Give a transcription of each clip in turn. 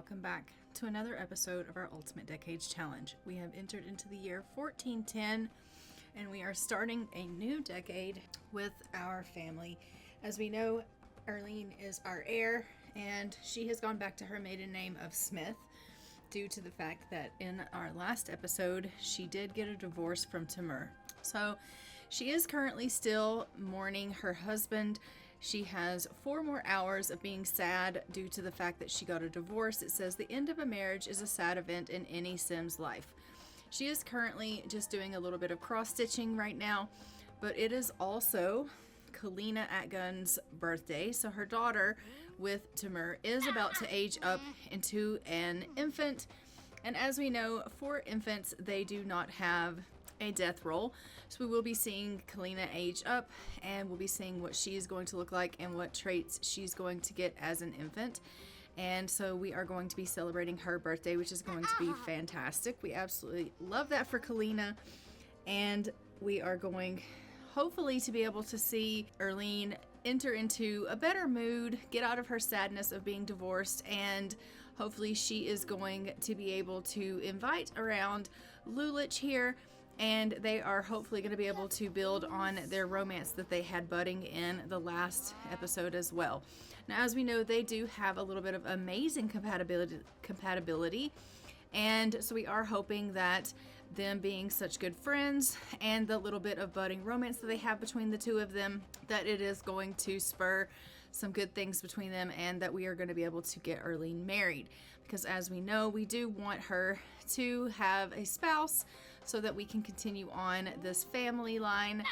welcome back to another episode of our Ultimate Decades Challenge. We have entered into the year 1410 and we are starting a new decade with our family. As we know, Erline is our heir and she has gone back to her maiden name of Smith due to the fact that in our last episode she did get a divorce from Timur. So she is currently still mourning her husband. She has 4 more hours of being sad due to the fact that she got a divorce. It says the end of a marriage is a sad event in any Sim's life. She is currently just doing a little bit of cross-stitching right now, but it is also Kalina Atgun's birthday. So her daughter with Timur is about to age up into an infant. And as we know, for infants, they do not have a death roll. So we will be seeing Kalina age up and we'll be seeing what she is going to look like and what traits she's going to get as an infant. And so we are going to be celebrating her birthday, which is going to be fantastic. We absolutely love that for Kalina. And we are going hopefully to be able to see Erline enter into a better mood, get out of her sadness of being divorced, and hopefully she is going to be able to invite around Lulich here, and they are hopefully going to be able to build on their romance that they had budding in the last episode as well. Now, as we know, they do have a little bit of amazing compatibility, and so we are hoping that them being such good friends and the little bit of budding romance that they have between the two of them, that it is going to spur some good things between them and that we are going to be able to get Erline married. Because as we know, we do want her to have a spouse so that we can continue on this family line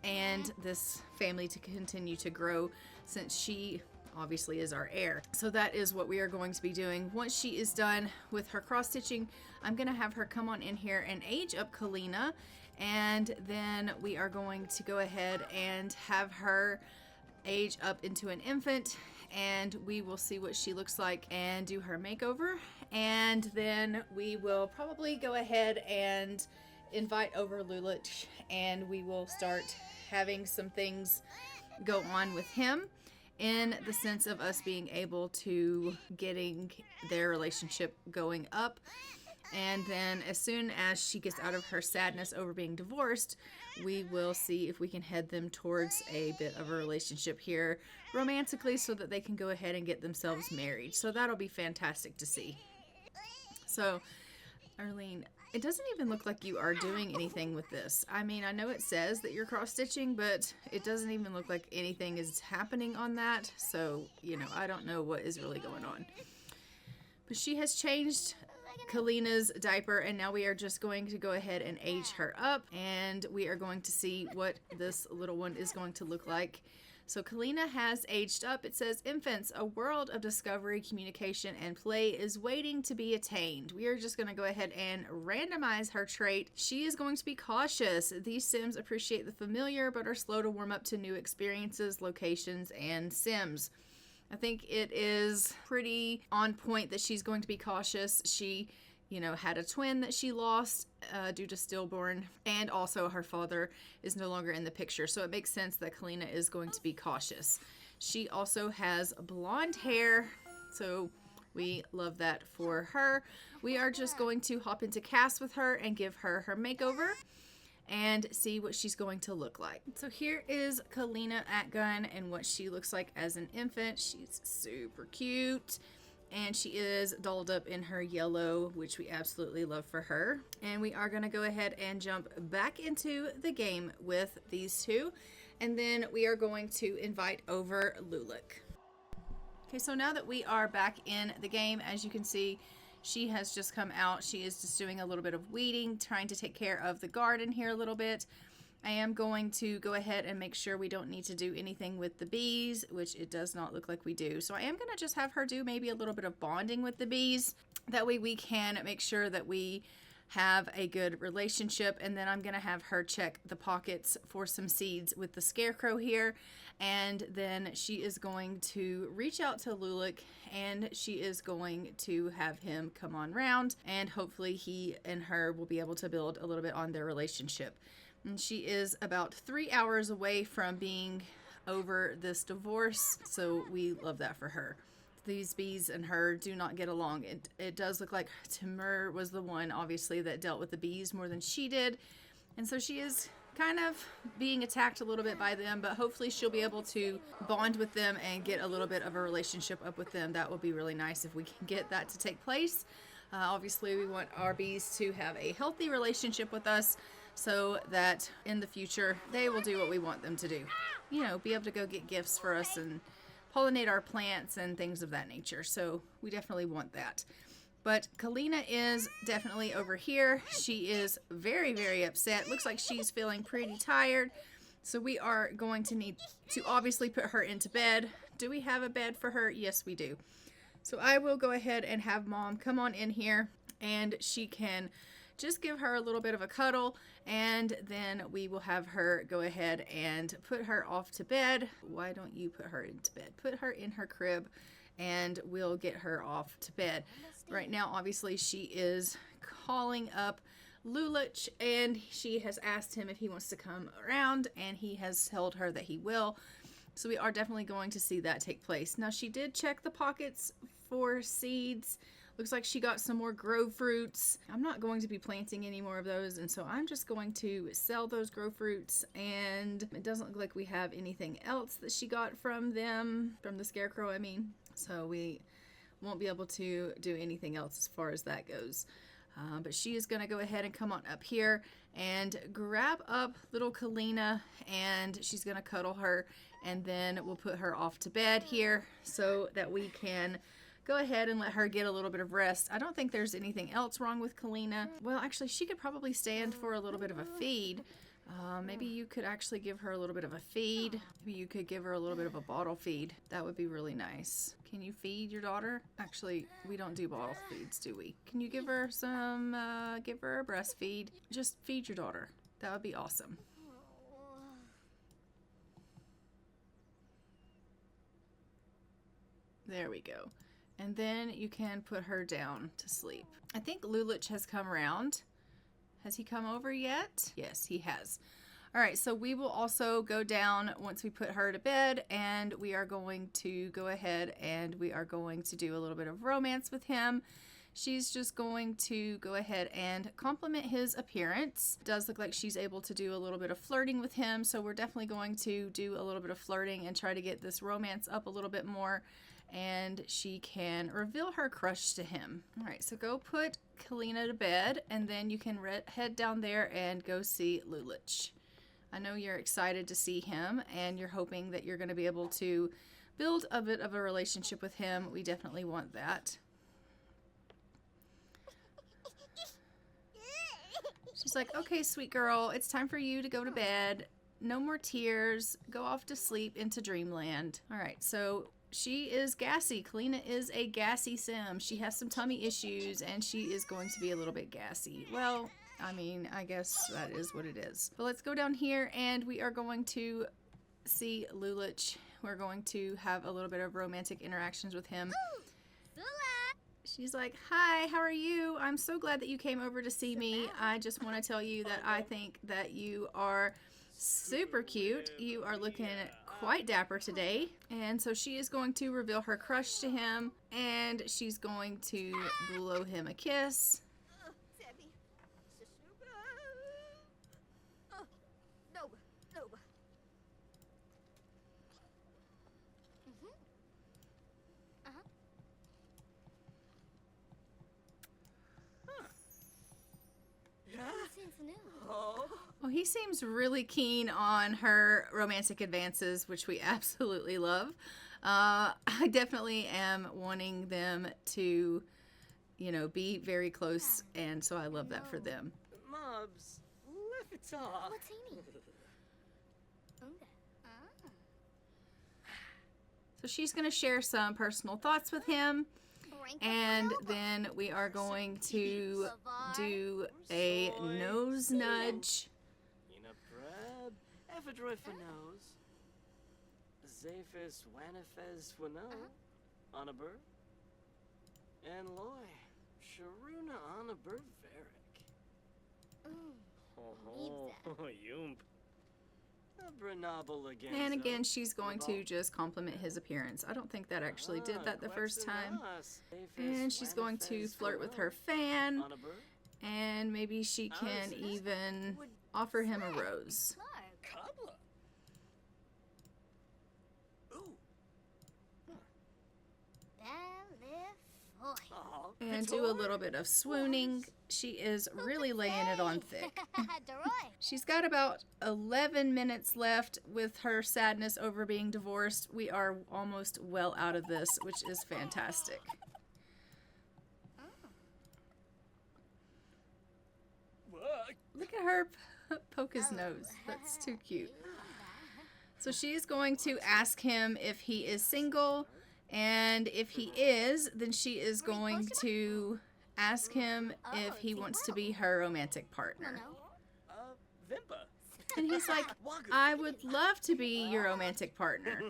and this family to continue to grow, since she obviously is our heir. So that is what we are going to be doing. Once she is done with her cross stitching, I'm going to have her come on in here and age up Kalina, and then we are going to go ahead and have her age up into an infant, and we will see what she looks like and do her makeover. And then we will probably go ahead and invite over Lulich, and we will start having some things go on with him, in the sense of us being able to getting their relationship going up. And then as soon as she gets out of her sadness over being divorced, we will see if we can head them towards a bit of a relationship here romantically, so that they can go ahead and get themselves married. So that'll be fantastic to see. So Erline, it doesn't even look like you are doing anything with this. I mean, I know it says that you're cross-stitching, but it doesn't even look like anything is happening on that. So, you know, I don't know what is really going on. But she has changed Kalina's diaper, and now we are just going to go ahead and age her up, and we are going to see what this little one is going to look like. So Kalina has aged up. It says, infants, a world of discovery, communication, and play is waiting to be attained. We are just going to go ahead and randomize her trait. She is going to be cautious. These Sims appreciate the familiar, but are slow to warm up to new experiences, locations, and Sims. I think it is pretty on point that she's going to be cautious. She, you know, had a twin that she lost due to stillborn, and also her father is no longer in the picture. So it makes sense that Kalina is going to be cautious. She also has blonde hair, so we love that for her. We are just going to hop into cast with her and give her her makeover and see what she's going to look like. So here is Kalina Atgun and what she looks like as an infant. She's super cute, and she is dolled up in her yellow, which we absolutely love for her. And we are going to go ahead and jump back into the game with these two, and then we are going to invite over Lulich. Okay, so now that we are back in the game, as you can see, she has just come out. She is just doing a little bit of weeding, trying to take care of the garden here a little bit. I am going to go ahead and make sure we don't need to do anything with the bees, which it does not look like we do. So I am going to just have her do maybe a little bit of bonding with the bees. That way we can make sure that we have a good relationship, and then I'm going to have her check the pockets for some seeds with the scarecrow here, and then she is going to reach out to Lulich, and she is going to have him come on round, and hopefully he and her will be able to build a little bit on their relationship. And she is about 3 hours away from being over this divorce, so we love that for her. these bees and her do not get along. It does look like Timur was the one, obviously, that dealt with the bees more than she did. And so she is kind of being attacked a little bit by them, but hopefully she'll be able to bond with them and get a little bit of a relationship up with them. That would be really nice if we can get that to take place. Obviously, we want our bees to have a healthy relationship with us so that in the future they will do what we want them to do. You know, be able to go get gifts for us and pollinate our plants and things of that nature. So we definitely want that. But Kalina is definitely over here. She is very, very upset. Looks like she's feeling pretty tired. So we are going to need to obviously put her into bed. Do we have a bed for her? Yes, we do. So I will go ahead and have Mom come on in here, and she can just give her a little bit of a cuddle, and then we will have her go ahead and put her off to bed. Why don't you put her into bed? Put her in her crib, and we'll get her off to bed. Right now, obviously, she is calling up Lulich, and she has asked him if he wants to come around, and he has told her that he will. So we are definitely going to see that take place. Now, she did check the pockets for seeds. Looks like she got some more grow fruits. I'm not going to be planting any more of those, and so I'm just going to sell those grow fruits. And it doesn't look like we have anything else that she got from them, from the scarecrow, I mean. So we won't be able to do anything else as far as that goes. But she is going to go ahead and come on up here and grab up little Kalina, and she's going to cuddle her, and then we'll put her off to bed here so that we can go ahead and let her get a little bit of rest. I don't think there's anything else wrong with Kalina. Well, actually, she could probably stand for a little bit of a feed. Maybe you could actually give her a little bit of a feed. Maybe you could give her a little bit of a bottle feed. That would be really nice. Can you feed your daughter? Actually, we don't do bottle feeds, do we? Can you give her some, give her a breastfeed? Just feed your daughter. That would be awesome. There we go. And then you can put her down to sleep. I think Lulich has come around. Has he come over yet? Yes, he has. All right, so we will also go down once we put her to bed, and we are going to go ahead and we are going to do a little bit of romance with him. She's just going to go ahead and compliment his appearance. It does look like she's able to do a little bit of flirting with him, so we're definitely going to do a little bit of flirting and try to get this romance up a little bit more, and she can reveal her crush to him. All right, so go put Kalina to bed, and then you can head down there and go see Lulich. I know you're excited to see him, and you're hoping that you're going to be able to build a bit of a relationship with him. We definitely want that. She's like, okay, sweet girl, it's time for you to go to bed. No more tears. Go off to sleep into dreamland. All right, so she is gassy. Kalina is a gassy sim. She has some tummy issues, and she is going to be a little bit gassy. Well, I mean, I guess that is what it is. But let's go down here, and we are going to see Lulich. We're going to have a little bit of romantic interactions with him. She's like, hi, how are you? I'm so glad that you came over to see me. I just want to tell you that I think that you are super cute. You are looking quite dapper today. And so she is going to reveal her crush to him, and she's going to blow him a kiss. Well, he seems really keen on her romantic advances, which we absolutely love. I definitely am wanting them to, you know, be very close, and so I love that for them. Mobs, So she's going to share some personal thoughts with him, and then we are going to do a nose nudge. Ephedroiphanos, Zephys Wanifes Wano, Anaber, and Loy, Sharuna Anaber Varric. Oh, Yump. And again, she's going to just compliment his appearance. I don't think that actually did that the first time. And she's going to flirt with her fan. And maybe she can even offer him a rose. And do a little bit of swooning. She is really laying it on thick. She's got about 11 minutes left with her sadness over being divorced. We are almost well out of this, which is fantastic. Look at her poke his nose. That's too cute. So she's going to ask him if he is single. And if he is, then she is going to ask him if he wants to be her romantic partner. And he's like, I would love to be your romantic partner.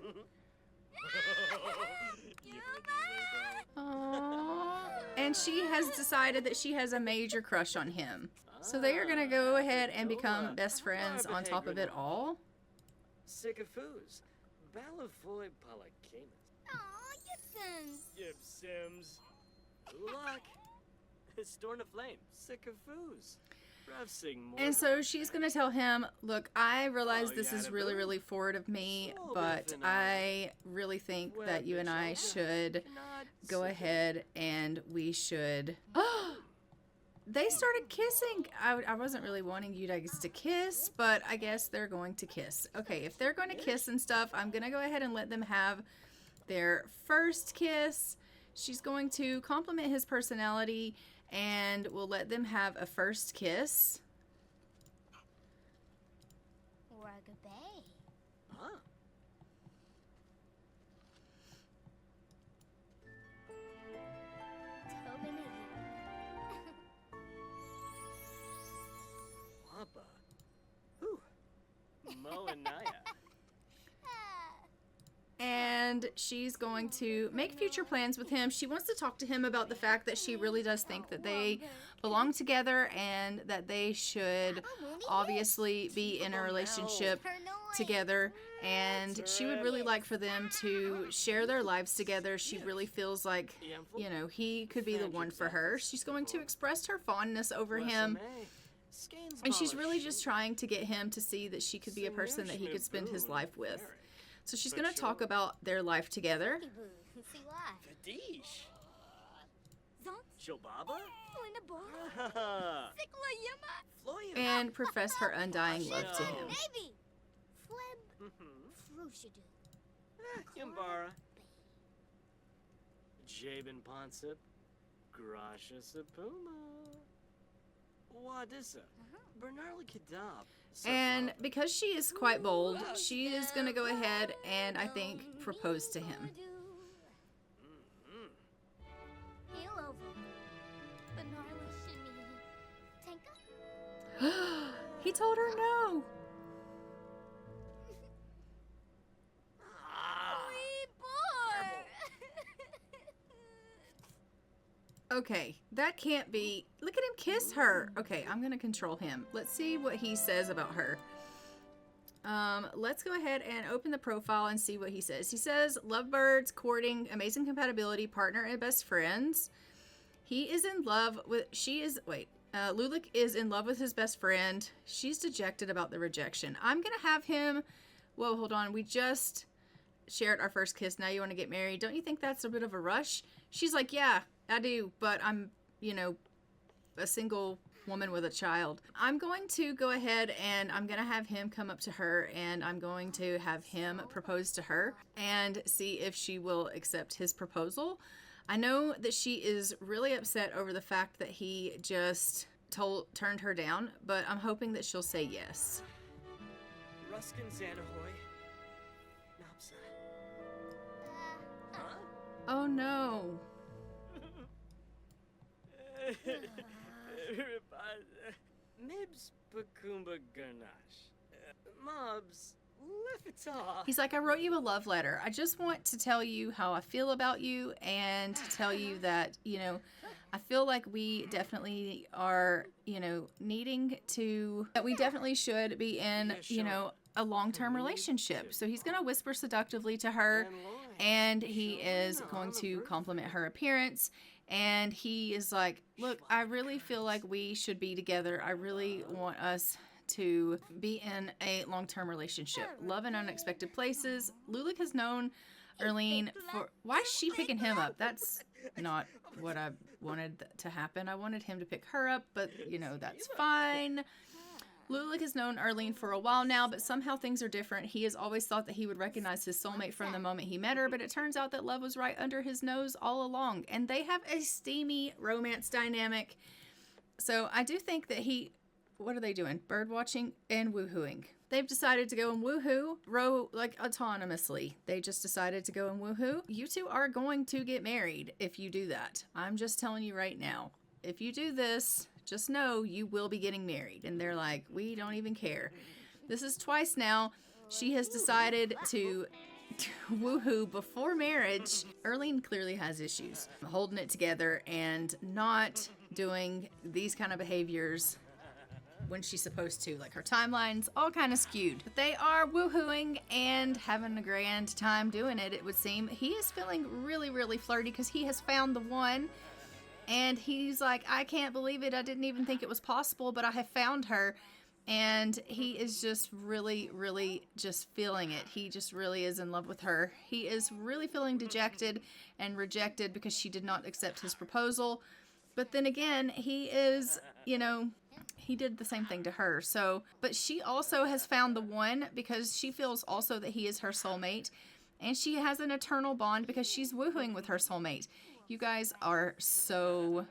Aww. And she has decided that she has a major crush on him. So they are going to go ahead and become best friends on top of it all. Sycophus. Balavoy Palacamus. Sims. Luck. Storm of Flame. Sycophus. And so she's going to tell him, look, I realize this is really, really forward of me, but I really think that you and I should go ahead and we should... They started kissing. I wasn't really wanting you guys to kiss, but I guess they're going to kiss. Okay, if they're going to kiss and stuff, I'm going to go ahead and let them have their first kiss. She's going to compliment his personality and we'll let them have a first kiss. And she's going to make future plans with him. She wants to talk to him about the fact that she really does think that they belong together and that they should obviously be in a relationship together. And she would really like for them to share their lives together. She really feels like, you know, he could be the one for her. She's going to express her fondness over him. And she's really just trying to get him to see that she could be a person that he could spend his life with. So she's going to talk about their life together. And profess her undying love to him. Jabin Ponsip, Grasha Sapuma, Wadissa, Bernarli Kadab. And because she is quite bold, she is going to go ahead and, I think, propose to him. He told her no. Okay, that can't be. Look at him kiss her. Okay, I'm going to control him. Let's see what he says about her. Let's go ahead and open the profile and see what he says. He says, lovebirds, courting, amazing compatibility, partner, and best friends. He is in love with, Lulik is in love with his best friend. She's dejected about the rejection. I'm going to have him, whoa, hold on. We just shared our first kiss. Now you want to get married. Don't you think that's a bit of a rush? She's like, yeah, I do, but I'm, you know, a single woman with a child. I'm going to go ahead and I'm going to have him come up to her and I'm going to have him propose to her and see if she will accept his proposal. I know that she is really upset over the fact that he just turned her down, but I'm hoping that she'll say yes. Ruskin Xanahoy. Nopsa. Huh? Oh no. Mibs Bakumba Garnash. Mobs Lefita. He's like, I wrote you a love letter. I just want to tell you how I feel about you and to tell you that, you know, I feel like we definitely are, you know, needing to, that we definitely should be in, you know, a long-term relationship. So he's going to whisper seductively to her, and he is going to compliment her appearance. And he is like, look, I really feel like we should be together. I really want us to be in a long-term relationship. Love in unexpected places. Lulic has known Erline for... Why is she picking him up? That's not what I wanted to happen. I wanted him to pick her up, but, you know, that's fine. Lulic has known Erline for a while now, but somehow things are different. He has always thought that he would recognize his soulmate from the moment he met her, but it turns out that love was right under his nose all along. And they have a steamy romance dynamic. So I do think that what are they doing? Bird watching and woohooing. They've decided to go and woohoo, row like autonomously. They just decided to go and woohoo. You two are going to get married if you do that. I'm just telling you right now. If you do this, just know you will be getting married. And they're like, we don't even care. This is twice now. She has decided to woohoo before marriage. Erline clearly has issues holding it together and not doing these kind of behaviors when she's supposed to. Like, her timeline's all kind of skewed. But they are woohooing and having a grand time doing it, it would seem. He is feeling really, really flirty because he has found the one. And he's like, I can't believe it. I didn't even think it was possible, but I have found her. And he is just really, really just feeling it. He just really is in love with her. He is really feeling dejected and rejected because she did not accept his proposal. But then again, he is, you know, he did the same thing to her. So, but she also has found the one because she feels also that he is her soulmate. And she has an eternal bond because she's woohooing with her soulmate. You guys are so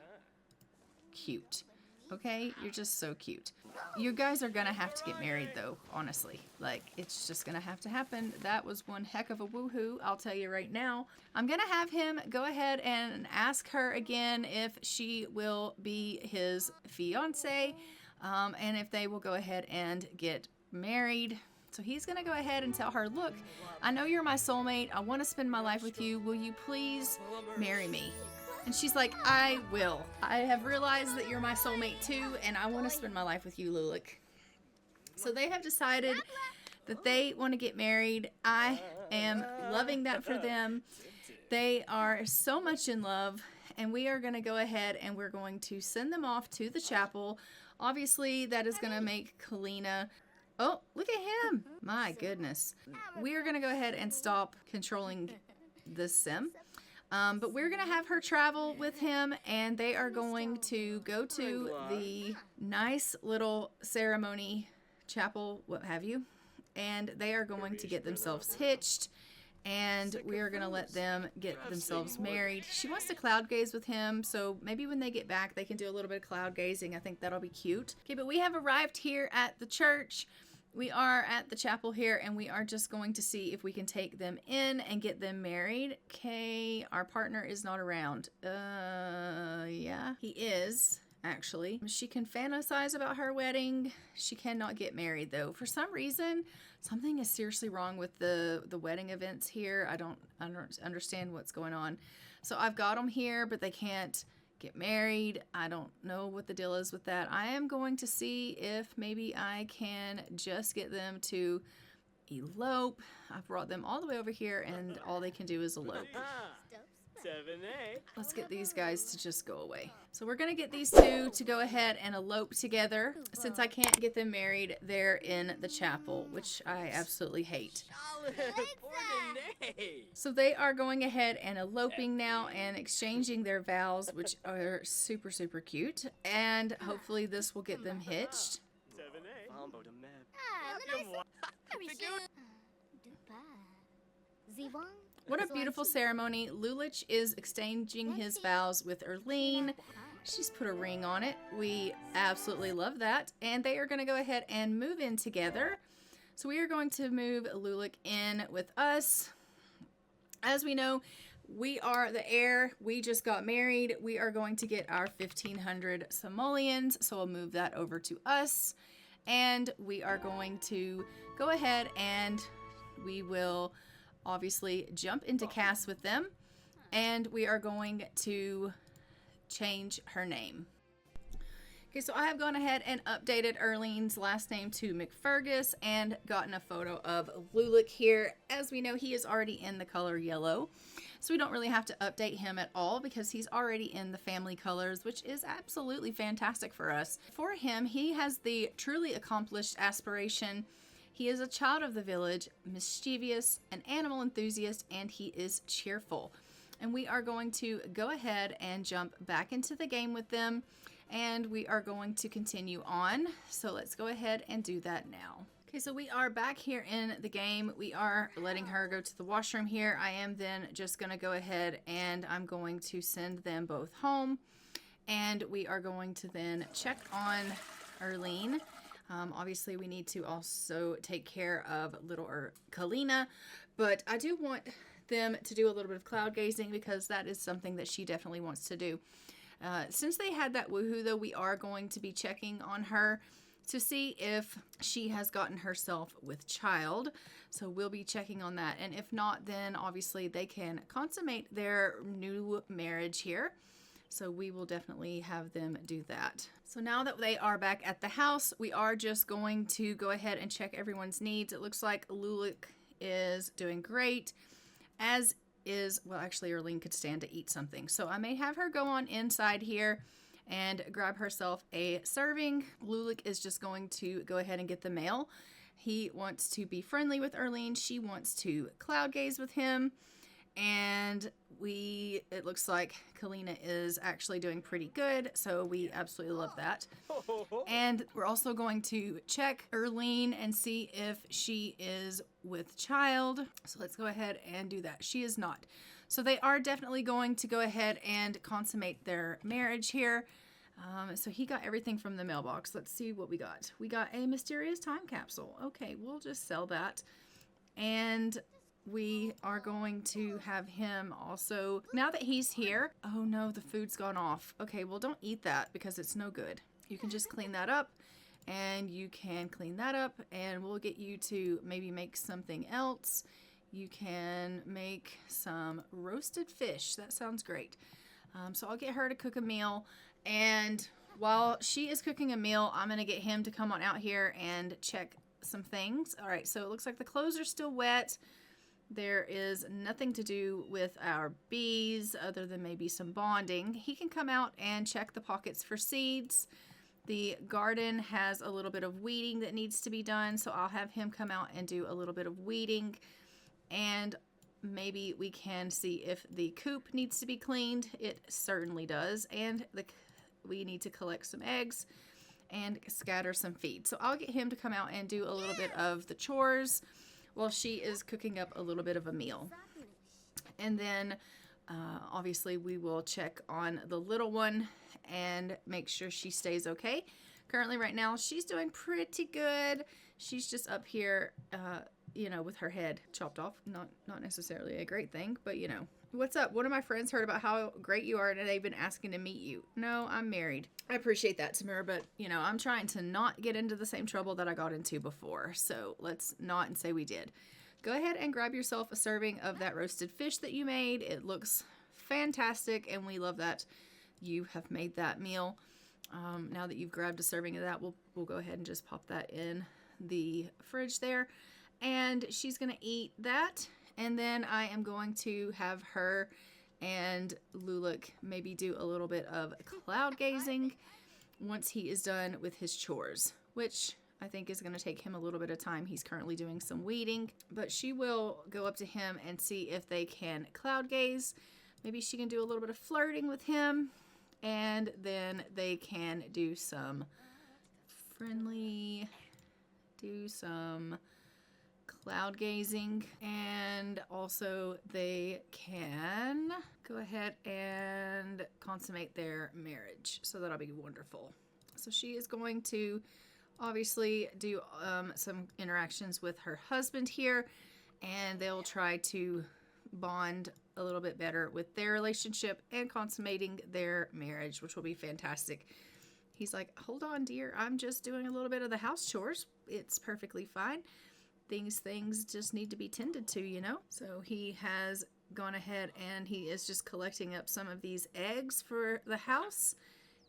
cute. Okay? You're just so cute. You guys are gonna have to get married though, honestly. Like, it's just gonna have to happen. That was one heck of a woohoo, I'll tell you right now. I'm gonna have him go ahead and ask her again if she will be his fiance, and if they will go ahead and get married. So he's gonna go ahead and tell her, look, I know you're my soulmate. I want to spend my life with you. Will you please marry me? And she's like, I will. I have realized that you're my soulmate too, and I want to spend my life with you, Lulic. So they have decided that they want to get married. I am loving that for them. They are so much in love, and we are going to go ahead and we're going to send them off to the chapel. Obviously, that is going to make Kalina... Oh, look at him. My goodness. We are going to go ahead and stop controlling the sim. But we're going to have her travel with him, and they are going to go to the nice little ceremony chapel, what have you. And they are going to get themselves hitched, and we are going to let them get themselves married. She wants to cloud gaze with him, so maybe when they get back, they can do a little bit of cloud gazing. I think that'll be cute. Okay, but we have arrived here at the church. We are at the chapel here, and we are just going to see if we can take them in and get them married. Okay, our partner is not around. Yeah, he is, actually. She can fantasize about her wedding. She cannot get married, though. For some reason, something is seriously wrong with the wedding events here. I don't understand what's going on. So I've got them here, but they can't get married. I don't know what the deal is with that. I am going to see if maybe I can just get them to elope. I've brought them all the way over here, and all they can do is elope. 7A. Let's get these guys to just go away. So we're gonna get these two to go ahead and elope together. Since I can't get them married, they're in the chapel, which I absolutely hate. So they are going ahead and eloping now and exchanging their vows, which are super, super cute. And hopefully this will get them hitched. 7A. What a beautiful ceremony. Lulic is exchanging his vows with Erline. She's put a ring on it. We absolutely love that. And they are going to go ahead and move in together. So we are going to move Lulic in with us. As we know, we are the heir. We just got married. We are going to get our 1,500 simoleons. So we'll move that over to us. And we are going to go ahead and we will obviously jump into cast with them, and we are going to change her name. Okay, so I have gone ahead and updated Erline's last name to McFergus and gotten a photo of Lulick here. As we know, he is already in the color yellow, so we don't really have to update him at all because he's already in the family colors, which is absolutely fantastic for us. For him, he has the truly accomplished aspiration. He is a child of the village, mischievous, an animal enthusiast, and he is cheerful. And we are going to go ahead and jump back into the game with them. And we are going to continue on. So let's go ahead and do that now. Okay, so we are back here in the game. We are letting her go to the washroom here. I am then just going to go ahead and I'm going to send them both home. And we are going to then check on Erline. Obviously, we need to also take care of little Kalina. But I do want them to do a little bit of cloud gazing because that is something that she definitely wants to do. Since they had that woohoo, though, we are going to be checking on her to see if she has gotten herself with child. So we'll be checking on that. And if not, then obviously they can consummate their new marriage here. So we will definitely have them do that. So now that they are back at the house, we are just going to go ahead and check everyone's needs. It looks like Lulick is doing great, as is, well, actually Erline could stand to eat something. So I may have her go on inside here and grab herself a serving. Lulick is just going to go ahead and get the mail. He wants to be friendly with Erline. She wants to cloud gaze with him. And it looks like Kalina is actually doing pretty good. So we absolutely love that. And we're also going to check Erline and see if she is with child. So let's go ahead and do that. She is not. So they are definitely going to go ahead and consummate their marriage here. So he got everything from the mailbox. Let's see what we got. We got a mysterious time capsule. Okay, we'll just sell that. And we are going to have him also, now that he's here, oh no, the food's gone off. Okay, well don't eat that because it's no good. You can just clean that up and you can clean that up and we'll get you to maybe make something else. You can make some roasted fish. That sounds great. So I'll get her to cook a meal, and while she is cooking a meal, I'm gonna get him to come on out here and check some things. All right, so it looks like the clothes are still wet. There is nothing to do with our bees other than maybe some bonding. He can come out and check the pockets for seeds. The garden has a little bit of weeding that needs to be done, so I'll have him come out and do a little bit of weeding. And maybe we can see if the coop needs to be cleaned. It certainly does. And we need to collect some eggs and scatter some feed. So I'll get him to come out and do a little bit of the chores while she is cooking up a little bit of a meal. And then obviously we will check on the little one and make sure she stays okay. Currently right now she's doing pretty good. She's just up here with her head chopped off. Not necessarily a great thing, but What's up? One of my friends heard about how great you are and they've been asking to meet you. No, I'm married. I appreciate that, Tamara, but I'm trying to not get into the same trouble that I got into before. So let's not and say we did. Go ahead and grab yourself a serving of that roasted fish that you made. It looks fantastic and we love that you have made that meal. Now that you've grabbed a serving of that, we'll go ahead and just pop that in the fridge there. And she's going to eat that. And then I am going to have her and Lulick maybe do a little bit of cloud gazing once he is done with his chores, which I think is going to take him a little bit of time. He's currently doing some weeding, but she will go up to him and see if they can cloud gaze. Maybe she can do a little bit of flirting with him, and then they can do some cloud gazing, and also they can go ahead and consummate their marriage. So that'll be wonderful. So she is going to obviously do some interactions with her husband here, and they'll try to bond a little bit better with their relationship and consummating their marriage, which will be fantastic. He's like, hold on, dear, I'm just doing a little bit of the house chores. It's perfectly fine. These things just need to be tended to, So he has gone ahead and he is just collecting up some of these eggs for the house.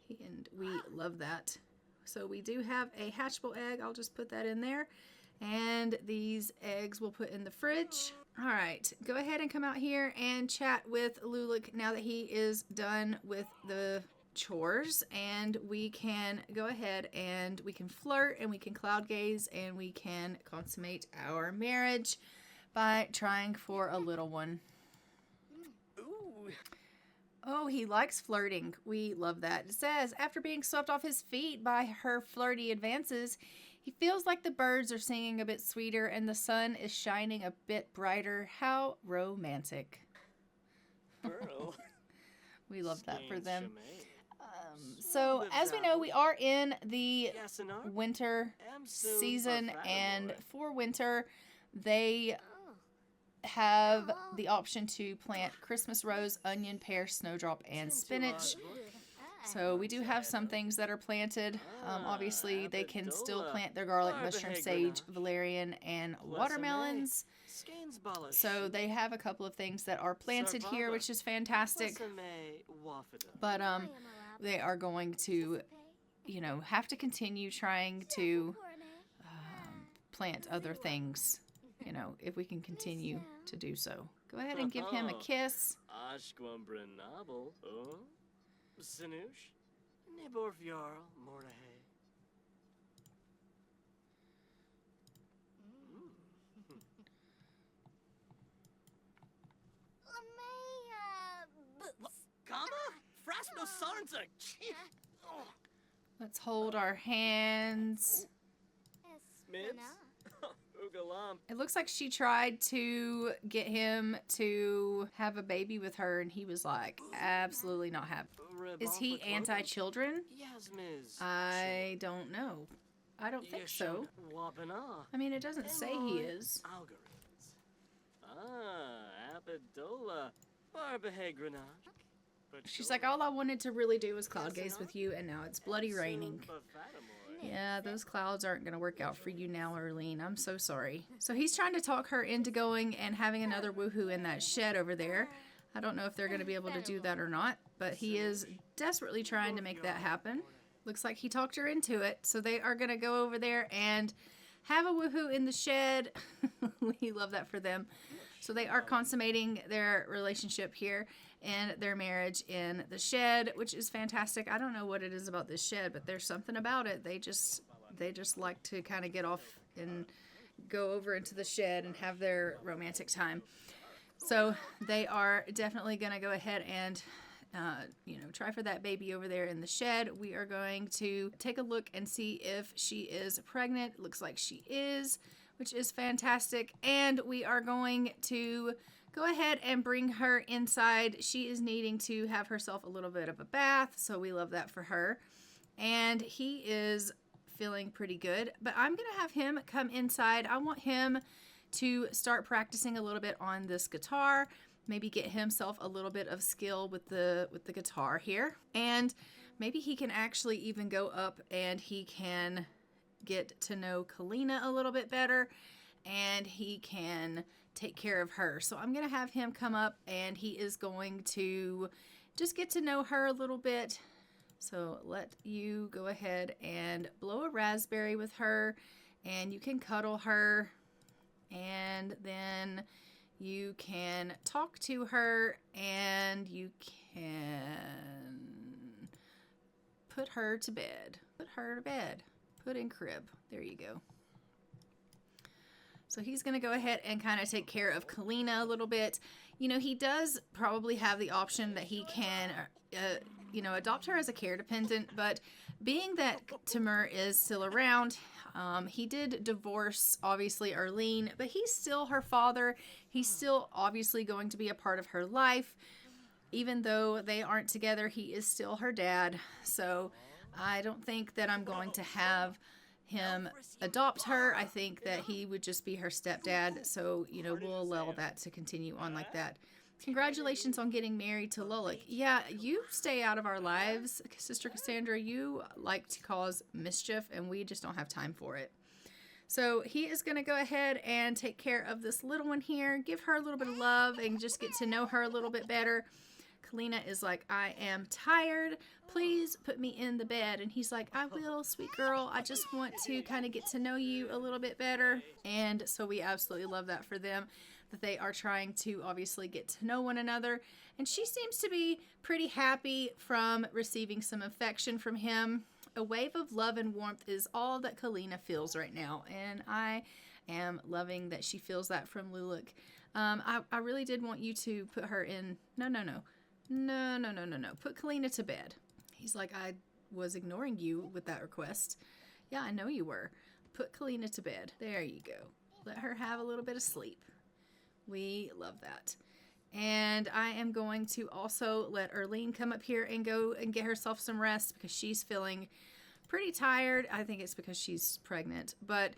And we love that. So we do have a hatchable egg. I'll just put that in there. And these eggs we'll put in the fridge. All right, go ahead and come out here and chat with Lulik now that he is done with the chores. And we can go ahead and we can flirt and we can cloud gaze and we can consummate our marriage by trying for a little one. Ooh. Oh, he likes flirting. We love that. It says, after being swept off his feet by her flirty advances, he feels like the birds are singing a bit sweeter and the sun is shining a bit brighter. How romantic. Burl. We love that for them. Shemaine. So, as we know, we are in the Yasinar? winter Am soon season, for and Fatamore. for winter, they have the option to plant Christmas rose, onion, pear, snowdrop, and spinach. So we do have some things that are planted. Obviously, they can still plant their garlic, mushroom, sage, valerian, and watermelons. So they have a couple of things that are planted here, which is fantastic. But they are going to, you know, have to continue trying to plant other things, you know, if we can continue to do so. Go ahead and give him a kiss. Ashquambrenabel, oh? Sinush? Niborfjarl, Mordahe. Kama? Frasno Sarnza! Let's hold our hands. Mids? Ugalam. It looks like she tried to get him to have a baby with her, and he was like, absolutely not happy. Is he anti-children? Yasmiz. I don't know. I don't think so. Wabana. I mean, it doesn't say he is. Algorithms. Abidola. Barbahegrana. She's like, all I wanted to really do was cloud gaze with you, and now it's bloody raining. Yeah, those clouds aren't going to work out for you now, Erline. I'm so sorry. So he's trying to talk her into going and having another woohoo in that shed over there. I don't know if they're going to be able to do that or not, but he is desperately trying to make that happen. Looks like he talked her into it. So they are going to go over there and have a woohoo in the shed. We love that for them. So they are consummating their relationship here and their marriage in the shed, which is fantastic. I don't know what it is about this shed, but there's something about it. They just like to kind of get off and go over into the shed and have their romantic time. So they are definitely going to go ahead and try for that baby over there in the shed. We are going to take a look and see if she is pregnant. Looks like she is, which is fantastic. And we are going to go ahead and bring her inside. She is needing to have herself a little bit of a bath, so we love that for her. And he is feeling pretty good, but I'm going to have him come inside. I want him to start practicing a little bit on this guitar, maybe get himself a little bit of skill with the guitar here. And maybe he can actually even go up and he can get to know Kalina a little bit better, and he can take care of her. So I'm going to have him come up and he is going to just get to know her a little bit. So let you go ahead and blow a raspberry with her, and you can cuddle her, and then you can talk to her, and you can put her to bed. Put her to bed. Put in crib. There you go. So he's going to go ahead and kind of take care of Kalina a little bit. You know, he does probably have the option that he can, adopt her as a care dependent. But being that Timur is still around, he did divorce, obviously, Erline. But he's still her father. He's still obviously going to be a part of her life. Even though they aren't together, he is still her dad. So I don't think that I'm going to have him adopt her. I think that he would just be her stepdad. So, we'll allow that to continue on like that. Congratulations on getting married to Lulik. Yeah, you stay out of our lives, Sister Cassandra. You like to cause mischief, and we just don't have time for it. So he is going to go ahead and take care of this little one here. Give her a little bit of love and just get to know her a little bit better. Kalina is like, I am tired. Please put me in the bed. And he's like, I will, sweet girl. I just want to kind of get to know you a little bit better. And so we absolutely love that for them, that they are trying to obviously get to know one another. And she seems to be pretty happy from receiving some affection from him. A wave of love and warmth is all that Kalina feels right now. And I am loving that she feels that from Lulic. I really did want you to put her in. No. Put Kalina to bed. He's like, I was ignoring you with that request. Yeah, I know you were. Put Kalina to bed. There you go. Let her have a little bit of sleep. We love that. And I am going to also let Erline come up here and go and get herself some rest because she's feeling pretty tired. I think it's because she's pregnant, but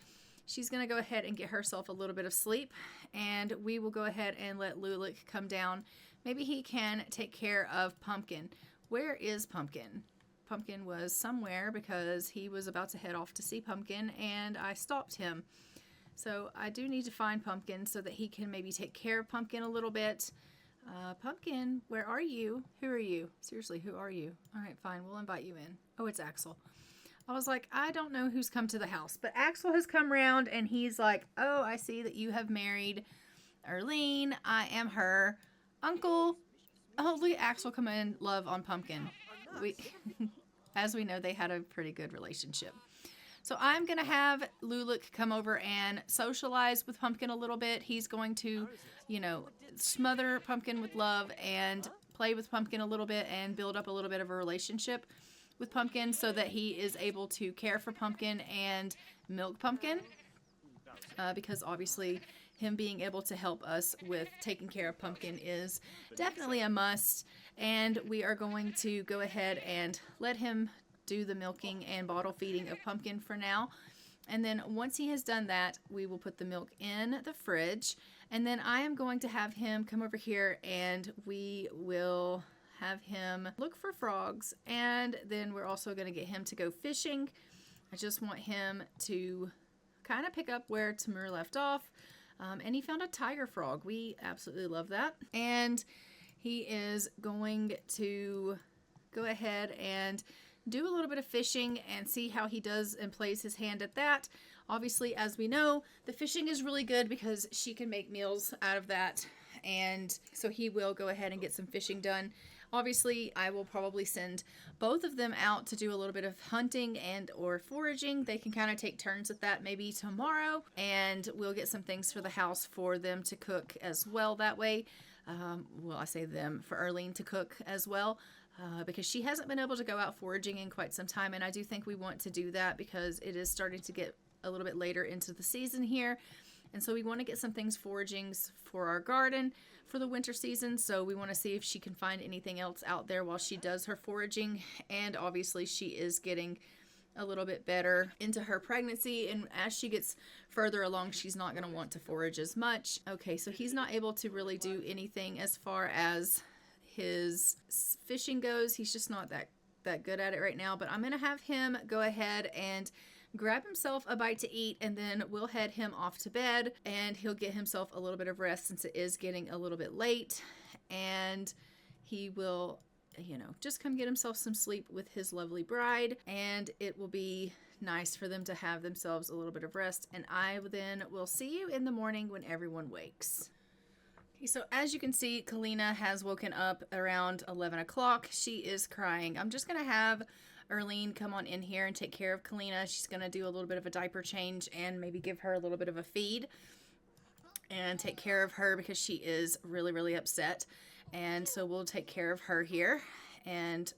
she's going to go ahead and get herself a little bit of sleep, and we will go ahead and let Lulic come down. Maybe he can take care of Pumpkin. Where is Pumpkin? Pumpkin was somewhere because he was about to head off to see Pumpkin, and I stopped him. So I do need to find Pumpkin so that he can maybe take care of Pumpkin a little bit. Pumpkin, where are you? Who are you? Seriously, who are you? All right, fine. We'll invite you in. Oh, it's Axel. I was like, I don't know who's come to the house, but Axel has come round and he's like, oh, I see that you have married Erline. I am her uncle. Oh, look at Axel come in, love on Pumpkin. As we know, they had a pretty good relationship. So I'm going to have Lulic come over and socialize with Pumpkin a little bit. He's going to, smother Pumpkin with love and play with Pumpkin a little bit and build up a little bit of a relationship with Pumpkin so that he is able to care for Pumpkin and milk Pumpkin. Because obviously him being able to help us with taking care of Pumpkin is definitely a must. And we are going to go ahead and let him do the milking and bottle feeding of Pumpkin for now. And then once he has done that, we will put the milk in the fridge. And then I am going to have him come over here and we will have him look for frogs. And then we're also going to get him to go fishing. I just want him to kind of pick up where Tamur left off. And he found a tiger frog. We absolutely love that. And he is going to go ahead and do a little bit of fishing and see how he does and plays his hand at that. Obviously, as we know, the fishing is really good because she can make meals out of that. And so he will go ahead and get some fishing done. Obviously, I will probably send both of them out to do a little bit of hunting and or foraging. They can kind of take turns at that maybe tomorrow. And we'll get some things for the house for them to cook as well that way. I say them, for Erline to cook as well. Because she hasn't been able to go out foraging in quite some time. And I do think we want to do that because it is starting to get a little bit later into the season here. And so we want to get some things foraging for our garden for the winter season. So we want to see if she can find anything else out there while she does her foraging. And obviously she is getting a little bit better into her pregnancy. And as she gets further along, she's not going to want to forage as much. Okay, so he's not able to really do anything as far as his fishing goes. He's just not that good at it right now, but I'm gonna have him go ahead and grab himself a bite to eat, and then we'll head him off to bed and he'll get himself a little bit of rest since it is getting a little bit late, and he will just come get himself some sleep with his lovely bride, and it will be nice for them to have themselves a little bit of rest. And I then will see you in the morning when everyone wakes. So as you can see, Kalina has woken up around 11 o'clock. She is crying. I'm just going to have Erline come on in here and take care of Kalina. She's going to do a little bit of a diaper change and maybe give her a little bit of a feed and take care of her because she is really, really upset. And so we'll take care of her here and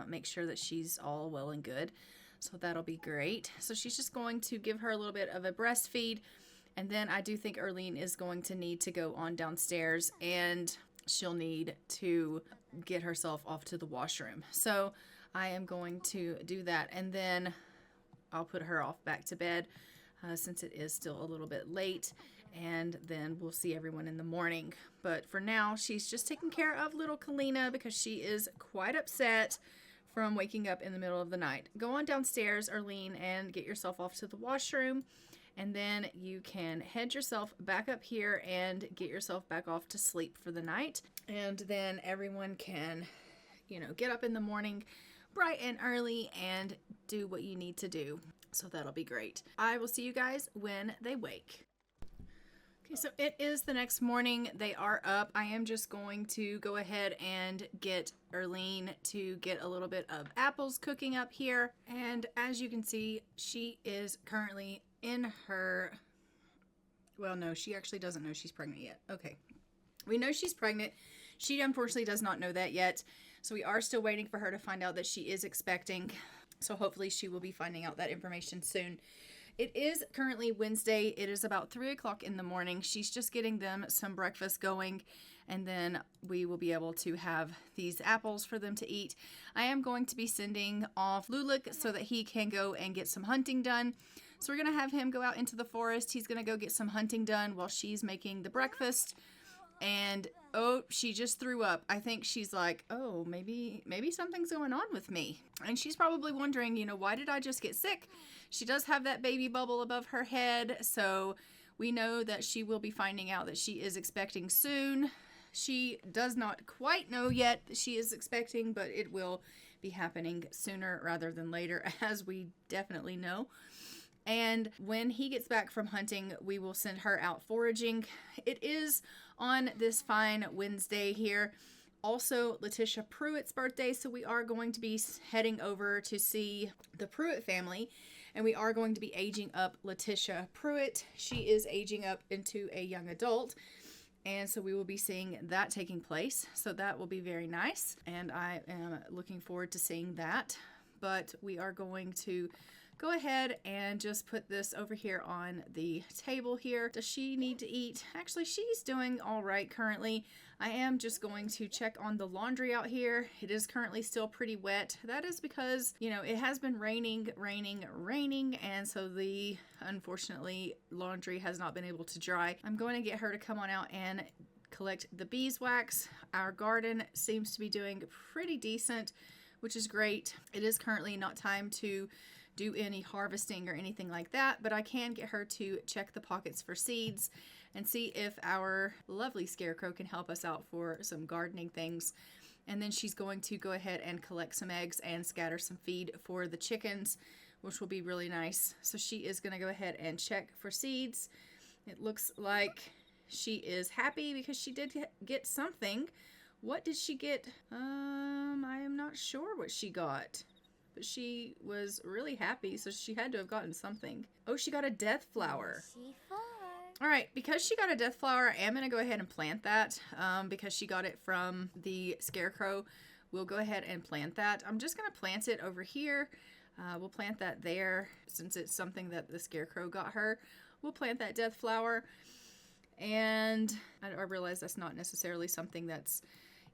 make sure that she's all well and good. So that'll be great. So she's just going to give her a little bit of a breastfeed. And then I do think Erline is going to need to go on downstairs and she'll need to get herself off to the washroom. So I am going to do that. And then I'll put her off back to bed since it is still a little bit late. And then we'll see everyone in the morning. But for now, she's just taking care of little Kalina because she is quite upset from waking up in the middle of the night. Go on downstairs, Erline, and get yourself off to the washroom. and then you can head yourself back up here and get yourself back off to sleep for the night. And then everyone can, get up in the morning bright and early and do what you need to do. So that'll be great. I will see you guys when they wake. Okay, so it is the next morning. They are up. I am just going to go ahead and get Erline to get a little bit of apples cooking up here. And as you can see, she is currently in her... Well, no, she actually doesn't know she's pregnant yet. Okay. We know she's pregnant. She unfortunately does not know that yet. So we are still waiting for her to find out that she is expecting. So hopefully she will be finding out that information soon. It is currently Wednesday. It is about 3 o'clock in the morning. She's just getting them some breakfast going, and then we will be able to have these apples for them to eat. I am going to be sending off Lulik so that he can go and get some hunting done. So we're going to have him go out into the forest. He's going to go get some hunting done while she's making the breakfast. And oh, she just threw up. I think she's like, oh, maybe something's going on with me. And she's probably wondering, why did I just get sick? She does have that baby bubble above her head, so we know that she will be finding out that she is expecting soon. She does not quite know yet that she is expecting, but it will be happening sooner rather than later, as we definitely know. And when he gets back from hunting, we will send her out foraging. It is on this fine Wednesday here. Also, Letitia Pruitt's birthday, so we are going to be heading over to see the Pruitt family, and we are going to be aging up Letitia Pruitt. She is aging up into a young adult, and so we will be seeing that taking place. So that will be very nice, and I am looking forward to seeing that. But we are going to go ahead and just put this over here on the table here. Does she need to eat? Actually, she's doing all right currently. I am just going to check on the laundry out here. It is currently still pretty wet. That is because, it has been raining, and so the, unfortunately, laundry has not been able to dry. I'm going to get her to come on out and collect the beeswax. Our garden seems to be doing pretty decent, which is great. It is currently not time to do any harvesting or anything like that, but I can get her to check the pockets for seeds and see if our lovely scarecrow can help us out for some gardening things. And then she's going to go ahead and collect some eggs and scatter some feed for the chickens, which will be really nice. So she is going to go ahead and check for seeds. It looks like she is happy because she did get something. What did she get? I am not sure what she got. But she was really happy, so she had to have gotten something. Oh, she got a death flower. All right, because she got a death flower, I am going to go ahead and plant that because she got it from the scarecrow. We'll go ahead and plant that. I'm just going to plant it over here. We'll plant that there since it's something that the scarecrow got her. We'll plant that death flower. And I realize that's not necessarily something that's,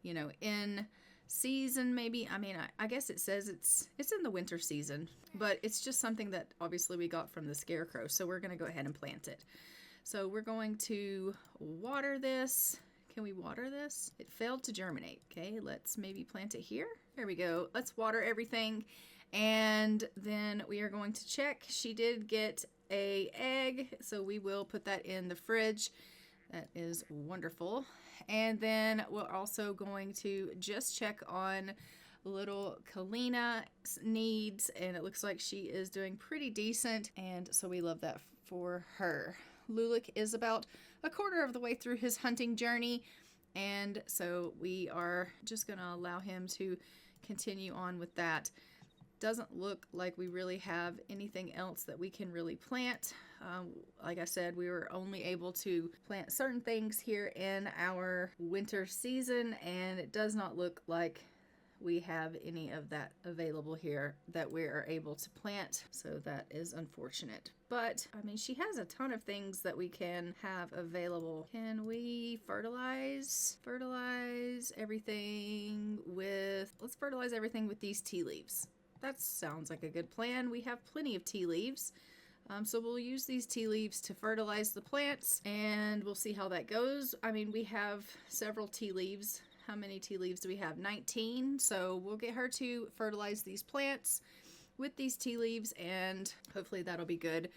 in season maybe. I mean, I guess it says it's in the winter season, but it's just something that obviously we got from the scarecrow, so we're going to go ahead and plant it. So we're going to water this. Can we water this? It failed to germinate. Okay, let's maybe plant it here. There we go. Let's water everything, and then we are going to check. She did get an egg, so we will put that in the fridge. That is wonderful. And then we're also going to just check on little Kalina's needs, and it looks like she is doing pretty decent, and so we love that for her. Lulik is about a quarter of the way through his hunting journey, and so we are just going to allow him to continue on with that. Doesn't look like we really have anything else that we can really plant. Like I said, we were only able to plant certain things here in our winter season, and it does not look like we have any of that available here that we are able to plant, so that is unfortunate. But I mean, she has a ton of things that we can have available. Can we fertilize everything with, let's fertilize everything with these tea leaves. That sounds like a good plan. We have plenty of tea leaves. So we'll use these tea leaves to fertilize the plants, and we'll see how that goes. I mean, we have several tea leaves. How many tea leaves do we have? 19. So we'll get her to fertilize these plants with these tea leaves, and hopefully that'll be good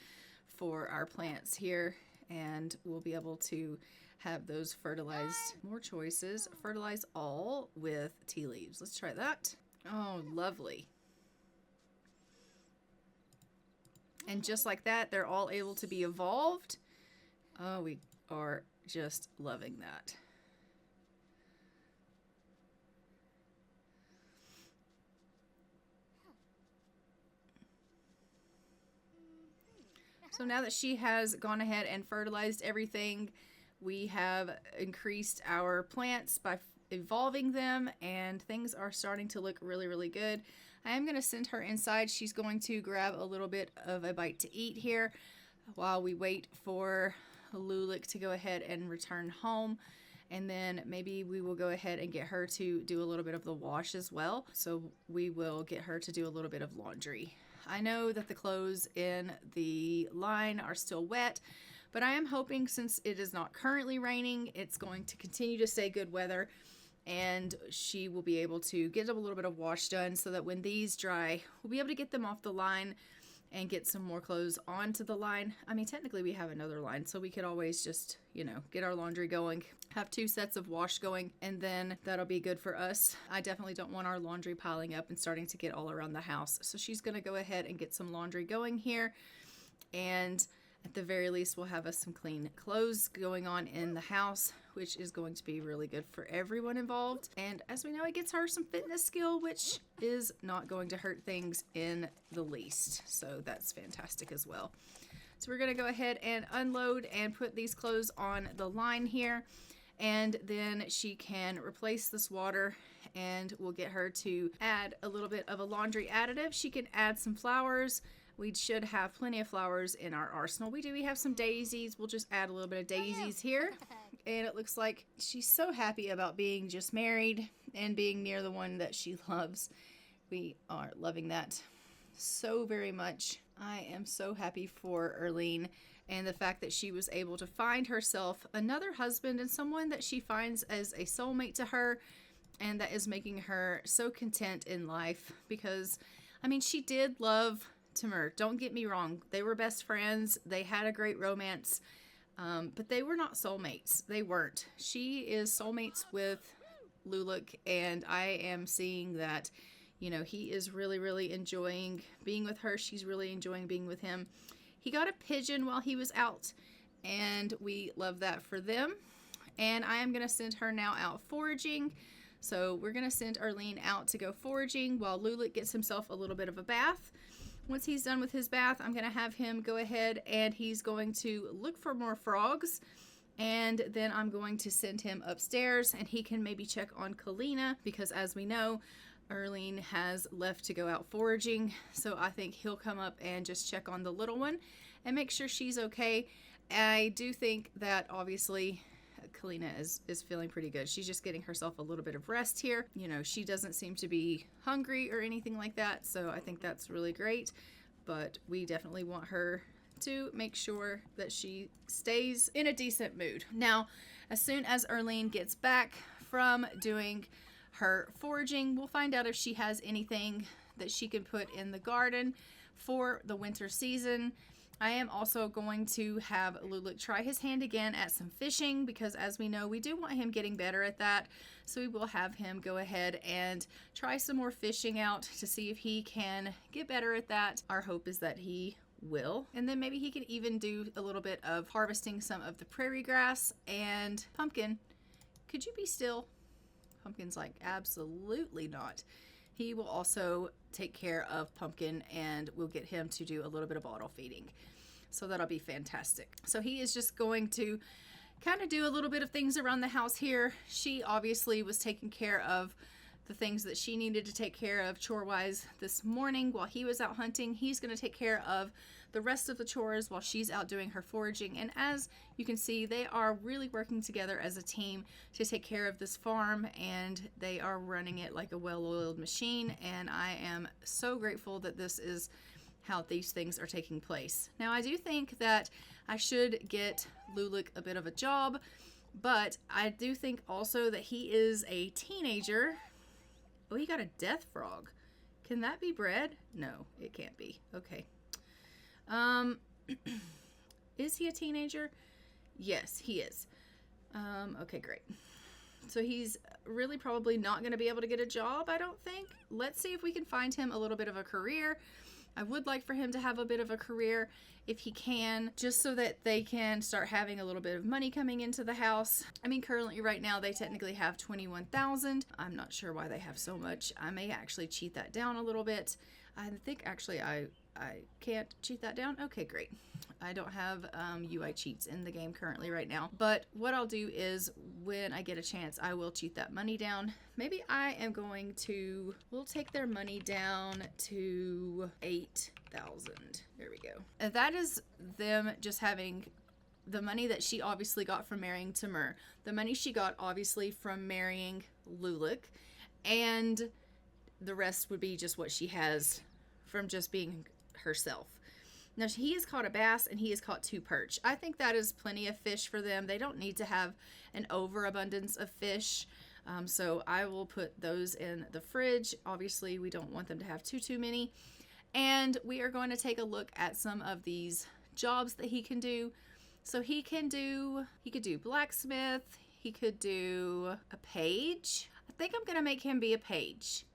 for our plants here, and we'll be able to have those fertilized. More choices. Fertilize all with tea leaves. Let's try that. Oh, lovely. And just like that, they're all able to be evolved. Oh, we are just loving that. So now that she has gone ahead and fertilized everything, we have increased our plants by evolving them, and things are starting to look really, really good. I am going to send her inside. She's going to grab a little bit of a bite to eat here while we wait for Lulic to go ahead and return home. And then maybe we will go ahead and get her to do a little bit of the wash as well. So we will get her to do a little bit of laundry. I know that the clothes in the line are still wet, but I am hoping, since it is not currently raining, it's going to continue to stay good weather, and she will be able to get a little bit of wash done so that when these dry, we'll be able to get them off the line and get some more clothes onto the line. I mean, technically we have another line, so we could always just, you know, get our laundry going, have 2 sets of wash going, and then that'll be good for us. I definitely don't want our laundry piling up and starting to get all around the house. So she's gonna go ahead and get some laundry going here, and at the very least we'll have us some clean clothes going on in the house, which is going to be really good for everyone involved. And as we know, it gets her some fitness skill, which is not going to hurt things in the least. So that's fantastic as well. So we're going to go ahead and unload and put these clothes on the line here. And then she can replace this water, and we'll get her to add a little bit of a laundry additive. She can add some flowers. We should have plenty of flowers in our arsenal. We have some daisies. We'll just add a little bit of daisies here. And it looks like she's so happy about being just married and being near the one that she loves. We are loving that so very much. I am so happy for Erline, and the fact that she was able to find herself another husband and someone that she finds as a soulmate to her, and that is making her so content in life. Because, I mean, she did love Timur. Don't get me wrong. They were best friends. They had a great romance. But they were not soulmates. They weren't. She is soulmates with Lulic, and I am seeing that, you know, he is really, really enjoying being with her. She's really enjoying being with him. He got a pigeon while he was out, and we love that for them. And I am going to send her now out foraging. So we're going to send Erline out to go foraging while Lulic gets himself a little bit of a bath. Once he's done with his bath, I'm going to have him go ahead and he's going to look for more frogs. And then I'm going to send him upstairs, and he can maybe check on Kalina, because as we know, Erline has left to go out foraging. So I think he'll come up and just check on the little one and make sure she's okay. I do think that obviously Kalina is feeling pretty good. She's just getting herself a little bit of rest here. You know, she doesn't seem to be hungry or anything like that, so I think that's really great. But we definitely want her to make sure that she stays in a decent mood. Now, as soon as Erline gets back from doing her foraging, we'll find out if she has anything that she can put in the garden for the winter season. I am also going to have Lulic try his hand again at some fishing, because as we know, we do want him getting better at that. So we will have him go ahead and try some more fishing out to see if he can get better at that. Our hope is that he will. And then maybe he can even do a little bit of harvesting some of the prairie grass. And Pumpkin, could you be still? Pumpkin's like, absolutely not. He will also take care of Pumpkin, and we'll get him to do a little bit of bottle feeding. So that'll be fantastic. So he is just going to kind of do a little bit of things around the house here. She obviously was taking care of the things that she needed to take care of chore-wise this morning while he was out hunting. He's going to take care of the rest of the chores while she's out doing her foraging. And as you can see, they are really working together as a team to take care of this farm, and they are running it like a well-oiled machine. And I am so grateful that this is how these things are taking place. Now, I do think that I should get Lulic a bit of a job, but I do think also that he is a teenager. Oh, he got a death frog. Can that be bred? No, it can't be. Okay. Is he a teenager? Yes, he is. Okay, great. So he's really probably not going to be able to get a job, I don't think. Let's see if we can find him a little bit of a career. I would like for him to have a bit of a career if he can, just so that they can start having a little bit of money coming into the house. I mean, currently right now they technically have 21,000. I'm not sure why they have so much. I may actually cheat that down a little bit. I think actually I can't cheat that down. Okay, great. I don't have UI cheats in the game currently right now. But what I'll do is when I get a chance, I will cheat that money down. Maybe I am going to, we'll take their money down to 8,000. There we go. And that is them just having the money that she obviously got from marrying Timur. The money she got obviously from marrying Lulik. And the rest would be just what she has from just being herself. Now, he has caught a bass and he has caught 2 perch. I think that is plenty of fish for them. They don't need to have an overabundance of fish. So I will put those in the fridge. Obviously, we don't want them to have too many. And we are going to take a look at some of these jobs that he can do. So he could do blacksmith. He could do a page. I think I'm going to make him be a page.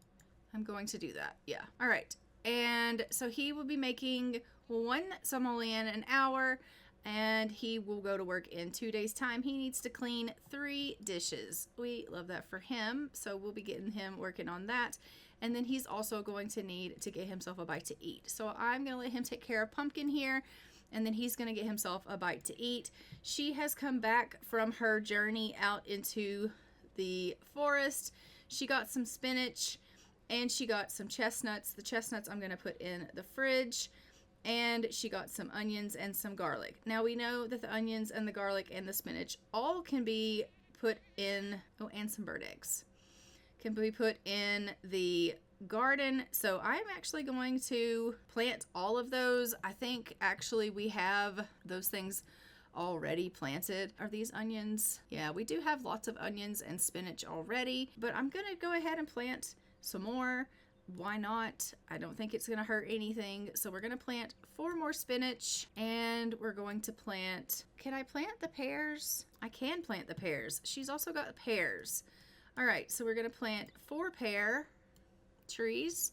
I'm going to do that. Yeah. All right. And so he will be making 1 simoleon an hour, and he will go to work in 2 days' time. He needs to clean 3 dishes. We love that for him, so we'll be getting him working on that. And then he's also going to need to get himself a bite to eat. So I'm going to let him take care of Pumpkin here, and then he's going to get himself a bite to eat. She has come back from her journey out into the forest. She got some spinach, and she got some chestnuts. The chestnuts I'm going to put in the fridge. And she got some onions and some garlic. Now we know that the onions and the garlic and the spinach all can be put in, oh, and some bird eggs, can be put in the garden. So I'm actually going to plant all of those. I think actually we have those things already planted. Are these onions? Yeah, we do have lots of onions and spinach already, but I'm going to go ahead and plant some more. Why not? I don't think it's going to hurt anything. So we're going to plant 4 more spinach, and we're going to plant, can I plant the pears? I can plant the pears. She's also got pears. All right, so we're going to plant 4 pear trees.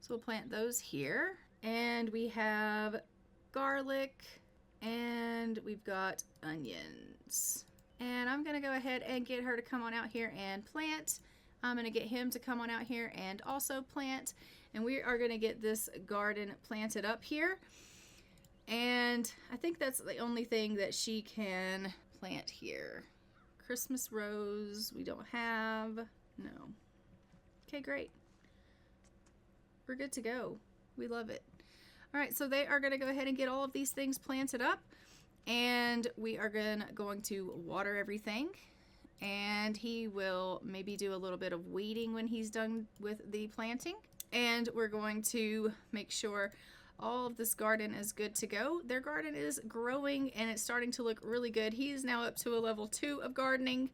So we'll plant those here. And we have garlic, and we've got onions. And I'm going to go ahead and get her to come on out here and plant. I'm going to get him to come on out here and also plant. And we are going to get this garden planted up here. And I think that's the only thing that she can plant here. Christmas rose, we don't have. No. Okay, great. We're good to go. We love it. All right, so they are going to go ahead and get all of these things planted up. And we are going to water everything. And he will maybe do a little bit of weeding when he's done with the planting. And we're going to make sure all of this garden is good to go. Their garden is growing and it's starting to look really good. He is now up to a level 2 of gardening.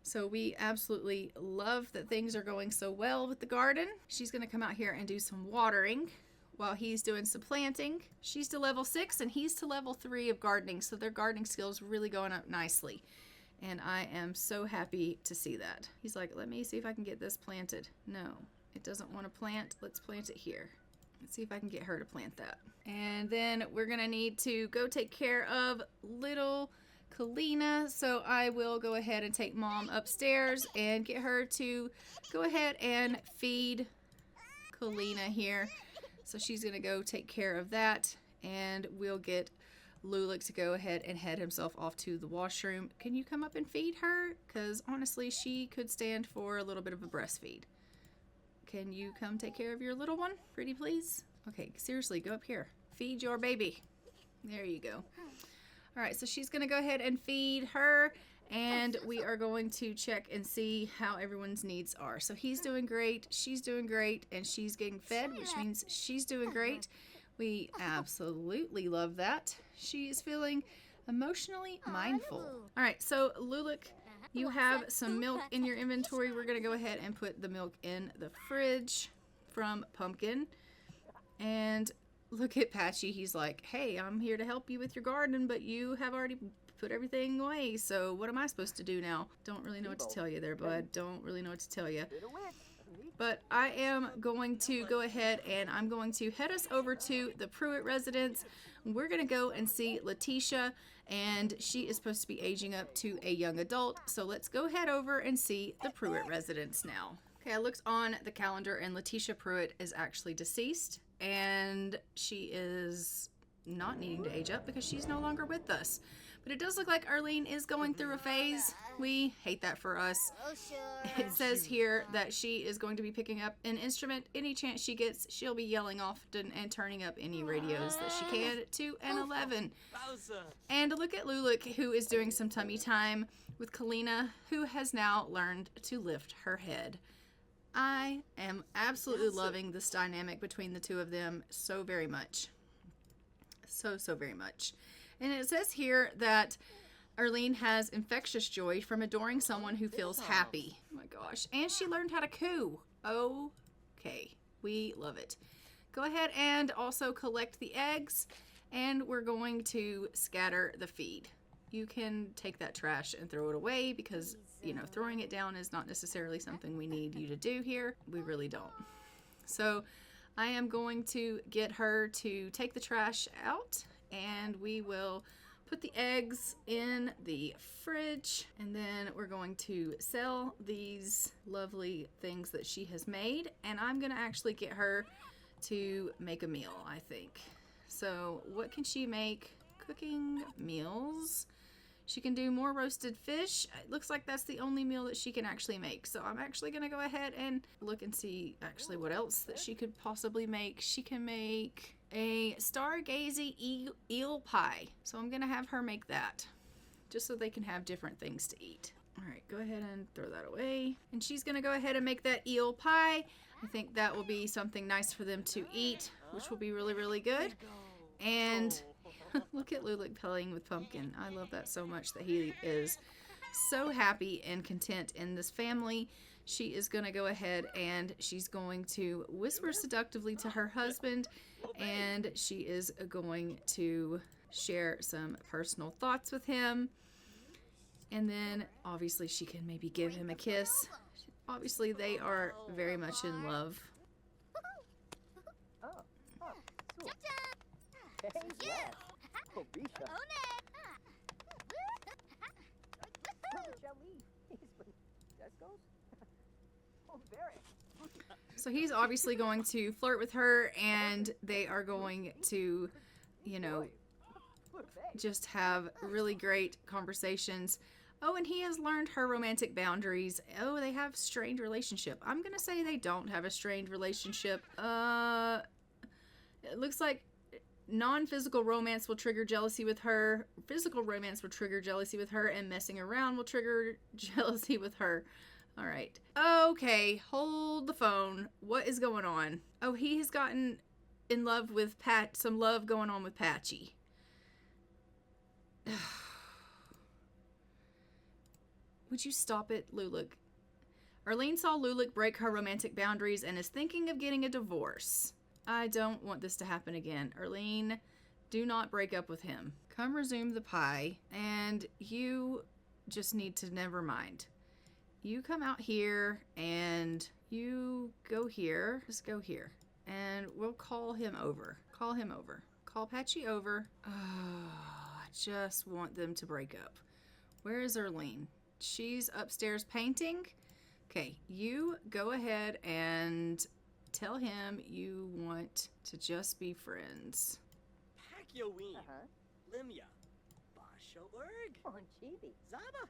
So we absolutely love that things are going so well with the garden. She's going to come out here and do some watering while he's doing some planting. She's to level 6 and he's to level 3 of gardening. So their gardening skills really going up nicely. And I am so happy to see that. He's like, let me see if I can get this planted. No, it doesn't want to plant. Let's plant it here. Let's see if I can get her to plant that. And then we're going to need to go take care of little Kalina. So I will go ahead and take Mom upstairs and get her to go ahead and feed Kalina here. So she's going to go take care of that. And we'll get Lulik to go ahead and head himself off to the washroom. Can you come up and feed her? Because honestly, she could stand for a little bit of a breastfeed. Can you come take care of your little one? Pretty please? Okay, seriously, go up here. Feed your baby. There you go. All right, so she's going to go ahead and feed her. And we are going to check and see how everyone's needs are. So he's doing great. She's doing great. And she's getting fed, which means she's doing great. We absolutely love that. She is feeling emotionally mindful. All right, so Lulik, you have some milk in your inventory. We're going to go ahead and put the milk in the fridge from Pumpkin. And look at Patchy. He's like, hey, I'm here to help you with your garden, but you have already put everything away, so what am I supposed to do now? Don't really know what to tell you there, bud. Don't really know what to tell you. But I am going to go ahead and I'm going to head us over to the Pruitt residence. We're going to go and see Letitia, and she is supposed to be aging up to a young adult. So let's go head over and see the Pruitt residence now. Okay, I looked on the calendar and Letitia Pruitt is actually deceased, and she is not needing to age up because she's no longer with us. But it does look like Erline is going through a phase. We hate that for us. It says here that she is going to be picking up an instrument. Any chance she gets, she'll be yelling often and turning up any radios that she can to an 11. And look at Lulik, who is doing some tummy time with Kalina, who has now learned to lift her head. I am absolutely loving this dynamic between the two of them so very much. So very much. And it says here that Erline has infectious joy from adoring someone who feels happy. Oh my gosh. And she learned how to coo. Okay. We love it. Go ahead and also collect the eggs, and we're going to scatter the feed. You can take that trash and throw it away because, you know, throwing it down is not necessarily something we need you to do here. We really don't. So I am going to get her to take the trash out, and we will put the eggs in the fridge, and then we're going to sell these lovely things that she has made, and I'm gonna actually get her to make a meal, I think. So what can she make? Cooking meals. She can do more roasted fish. It looks like that's the only meal that she can actually make. So I'm actually gonna go ahead and look and see actually what else that she could possibly make. She can make a stargazy eel pie. So I'm gonna have her make that just so they can have different things to eat. All right, go ahead and throw that away. And she's gonna go ahead and make that eel pie. I think that will be something nice for them to eat, which will be really, really good. And look at Lulik playing with Pumpkin. I love that so much that he is so happy and content in this family. She is going to go ahead and she's going to whisper seductively to her husband, and she is going to share some personal thoughts with him. And then obviously she can maybe give him a kiss. Obviously they are very much in love. So he's obviously going to flirt with her, and they are going to, you know, just have really great conversations. Oh, and he has learned her romantic boundaries. Oh, they have strained relationship. I'm gonna say they don't have a strained relationship. It looks like non-physical romance will trigger jealousy with her. Physical romance will trigger jealousy with her, and messing around will trigger jealousy with her. All right. Okay, hold the phone. What is going on? Oh, he has gotten in love with some love going on with Patchy. Would you stop it, Lulik? Erline saw Lulik break her romantic boundaries and is thinking of getting a divorce. I don't want this to happen again. Erline, do not break up with him. Come resume the pie, and you just need to never mind. You come out here, and you go here. Just go here, and we'll call him over. Call him over. Call Patchy over. Oh, I just want them to break up. Where is Erline? She's upstairs painting. Okay, you go ahead and tell him you want to just be friends. Pakyoween. Limya. Bashaurg. Zaba.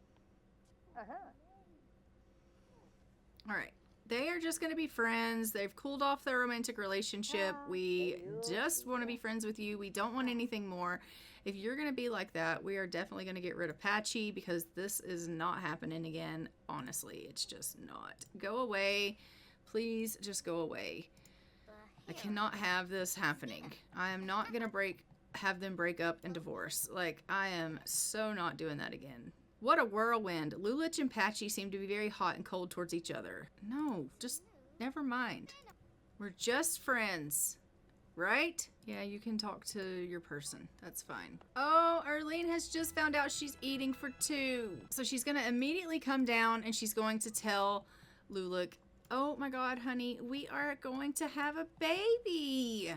All right. They are just going to be friends. They've cooled off their romantic relationship. We just want to be friends with you. We don't want anything more. If you're going to be like that, we are definitely going to get rid of Patchy, because this is not happening again. Honestly, it's just not. Go away. Please just go away. I cannot have this happening. I am not going to have them break up and divorce. Like, I am so not doing that again. What a whirlwind. Lulich and Patchy seem to be very hot and cold towards each other. No, just never mind. We're just friends. right? Yeah, you can talk to your person. That's fine. Oh, Erline has just found out she's eating for 2. So she's going to immediately come down and she's going to tell Lulick, oh my God, honey, we are going to have a baby.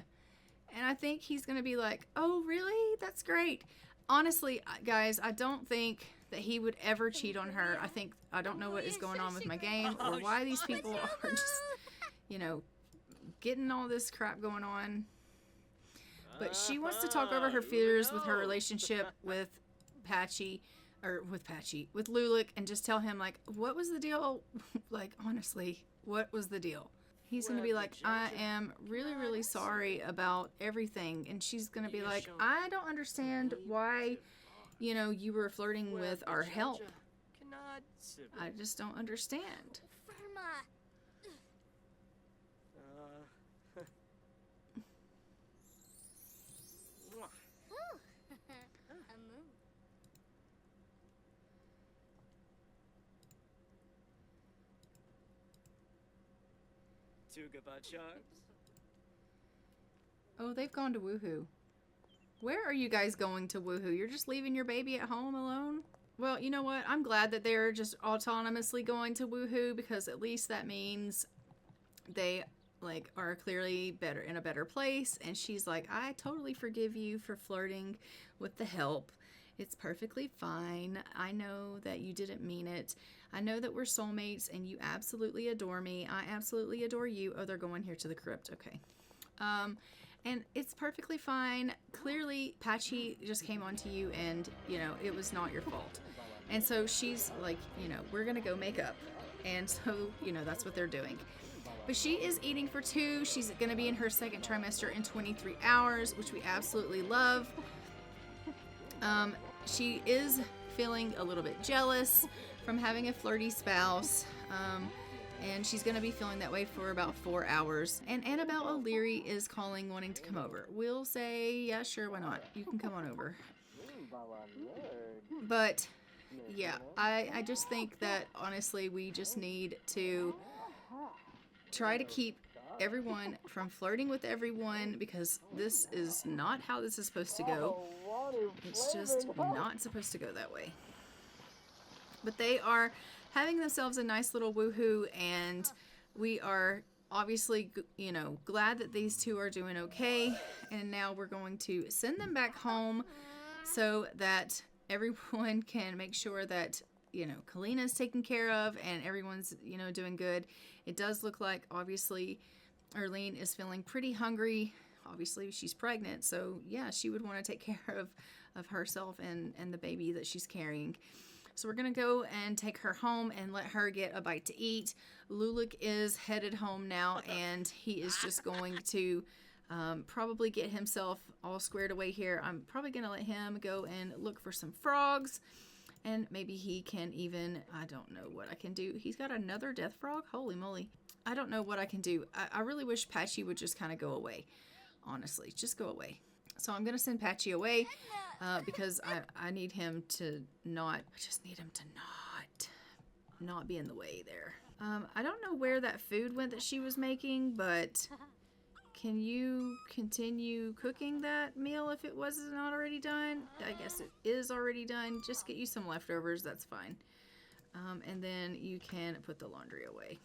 And I think he's going to be like, oh, really? That's great. Honestly, guys, I don't think that he would ever cheat on her. I don't know what is going on with my game or why these people are just, you know, getting all this crap going on. But she wants to talk over her fears with her relationship with with Lulick, and just tell him, like, what was the deal? Like, honestly, what was the deal? He's going to be like, I am really, really sorry about everything. And she's going to be like, I don't understand why, you know, you were flirting with our help. I just don't understand. Oh, they've gone to Woohoo. Where are you guys going to Woohoo? You're just leaving your baby at home alone? Well, you know what? I'm glad that they're just autonomously going to Woohoo, because at least that means they like are clearly in a better place. And she's like, I totally forgive you for flirting with the help. It's perfectly fine. I know that you didn't mean it. I know that we're soulmates and you absolutely adore me. I absolutely adore you. Oh, they're going here to the crypt. Okay. And it's perfectly fine. Clearly, Patchy just came onto you and, you know, it was not your fault. And so she's like, you know, we're going to go make up. And so, you know, that's what they're doing. But she is eating for 2. She's going to be in her 2nd trimester in 23 hours, which we absolutely love. She is feeling a little bit jealous from having a flirty spouse. And she's going to be feeling that way for about 4 hours. And Annabelle O'Leary is calling, wanting to come over. We'll say, yeah, sure, why not? You can come on over. But, yeah, I just think that, honestly, we just need to try to keep everyone from flirting with everyone, because this is not how this is supposed to go. It's just not supposed to go that way. But they are having themselves a nice little woohoo, and we are obviously, you know, glad that these 2 are doing okay. And now we're going to send them back home so that everyone can make sure that, you know, Kalina's taken care of and everyone's, you know, doing good. It does look like, obviously, Erline is feeling pretty hungry. Obviously, she's pregnant, so yeah, she would want to take care of herself and the baby that she's carrying. So we're going to go and take her home and let her get a bite to eat. Lulick is headed home now, and he is just going to probably get himself all squared away here. I'm probably going to let him go and look for some frogs, and maybe he can even, I don't know what I can do. He's got another death frog? Holy moly. I don't know what I can do. I really wish Patchy would just kind of go away. Honestly, just go away. So I'm going to send Patchy away because I need him to not, I just need him to not be in the way there. I don't know where that food went that she was making, but can you continue cooking that meal if it wasn't already done? I guess it is already done. Just get you some leftovers, that's fine. And then you can put the laundry away.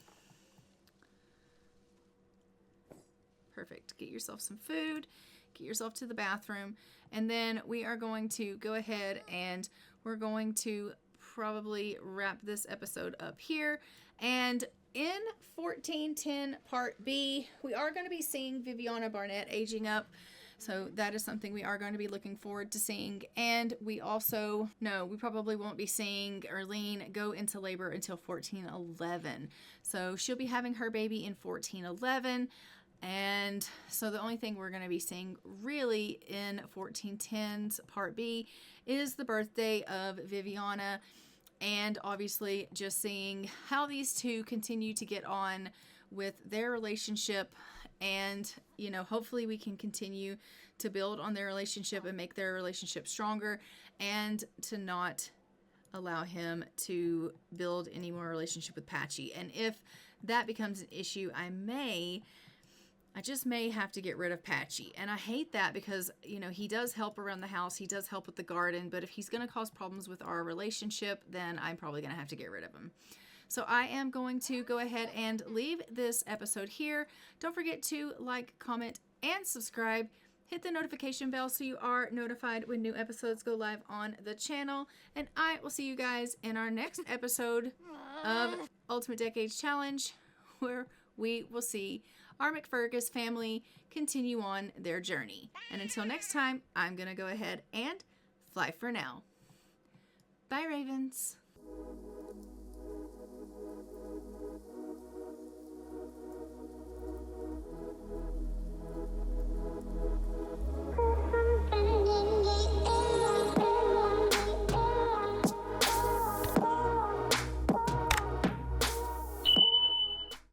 Perfect. Get yourself some food. Get yourself to the bathroom, and then we are going to go ahead and we're going to probably wrap this episode up here. And in 1410 Part B, we are going to be seeing Viviana Barnett aging up. So that is something we are going to be looking forward to seeing. And we also know we probably won't be seeing Erline go into labor until 1411. So she'll be having her baby in 1411. And so the only thing we're going to be seeing really in 1410's Part B is the birthday of Viviana, and obviously just seeing how these 2 continue to get on with their relationship. And, you know, hopefully we can continue to build on their relationship and make their relationship stronger, and to not allow him to build any more relationship with Patchy. And if that becomes an issue, I may I just may have to get rid of Patchy. And I hate that because, you know, he does help around the house. He does help with the garden. But if he's going to cause problems with our relationship, then I'm probably going to have to get rid of him. So I am going to go ahead and leave this episode here. Don't forget to like, comment, and subscribe. Hit the notification bell so you are notified when new episodes go live on the channel. And I will see you guys in our next episode of Ultimate Decades Challenge, where we will see our McFergus family continue on their journey. And until next time, I'm going to go ahead and fly for now. Bye, Ravens.